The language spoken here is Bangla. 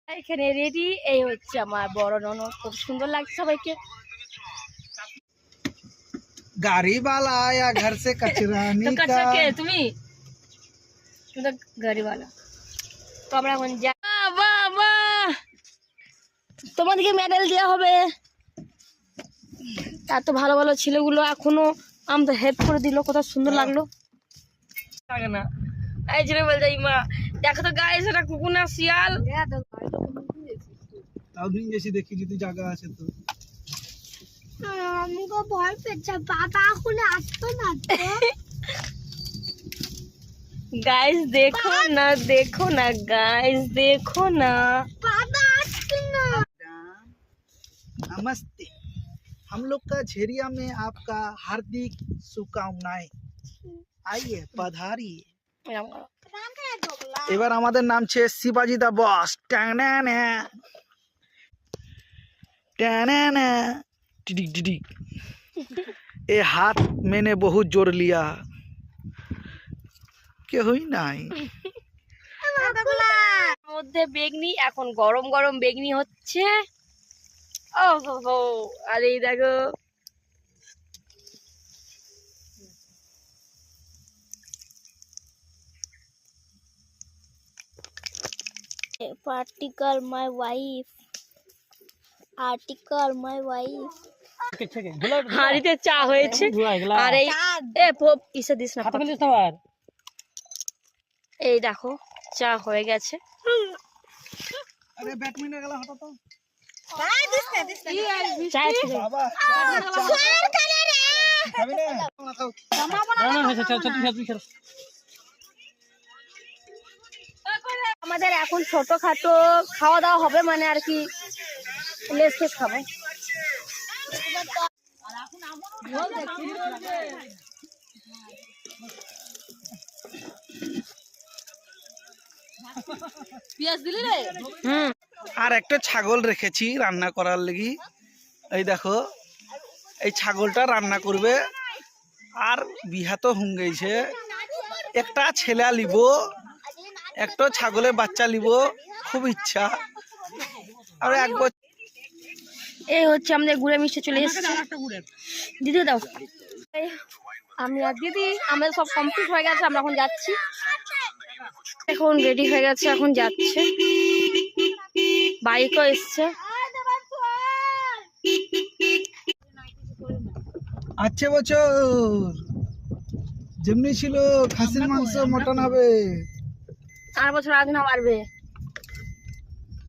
এখানে রেডি। এই হচ্ছে আমার বড় ননদ, খুব সুন্দর লাগছে সবাইকে। गाड़ी वाला आया घर से कचरा निकाल। তুমি তো গাড়িওয়ালা। তো আমরা এখন বাবা তোমাদেরকে মেডেল দেওয়া হবে। এত ভালো ভালো ছেলেগুলো এখনো আমাদের হেল্প করে দিল, কত সুন্দর লাগলো। লাগে না এই জন্য বলছে মা দেখো তো গাইস এটা কুকুর না শিয়াল। তাও দিন জেসি দেখি যদি জায়গা আছে তো। আমাকে ভয় পেয়েছে, বাবা এখন আসতো না তো। गाइस देखो ना गाइस देखो ना। बाबा আসতো ना। नमस्ते, हम लोग का झेरिया में आपका हार्दिक शुभकामनाएं। आइए पधारिए। এবার আমাদের নামছে শিবাজি দা বস। টানানা टाना टिडिक टिडिक। ए हाथ मैंने बहुत जोर लिया, কেউই নাই। মধ্যে বেগনি, এখন গরম গরম বেগনি হচ্ছে। ও হো হো, আর এই দেখো Article my wife. Article my wife. হাঁড়িতে চা হয়েছে। আর এই ইসে দিস না, এই দেখো চা হয়ে গেছে। আরে ব্যাডমিন্টন গেলা হঠাৎ তো চা বাবা খাবি না না খাও আমাদের এখন ছোটখাটো খাওয়া দাওয়া হবে, মানে আর কি লেস কেস খাবো। পেঁয়াজ দিলি রে? আর একটা ছাগল রেখেছি রান্না করার লাগি। এই দেখো এই ছাগলটা রান্না করবে। আর বিহা তো হুম গেছে, একটা ছেলে লিব, একটা ছাগলের বাচ্চা লিব, খুব ইচ্ছা। আর এক বছর এই হচ্ছে আমাদের গুড়ে মিষ্টি চলে এসেছে। দিদি দাও। আমি আর দিদি আমাদের সব কমপ্লিট হয়ে গেছে, আমরা এখন যাচ্ছি। এখন রেডি হয়ে গেছে, এখন যাচ্ছে। বাইকও এসছে। আচ্ছা বছর যেমনি ছিল খাসির মাংস মটন হবে। 4 বছর আগে না পারবে।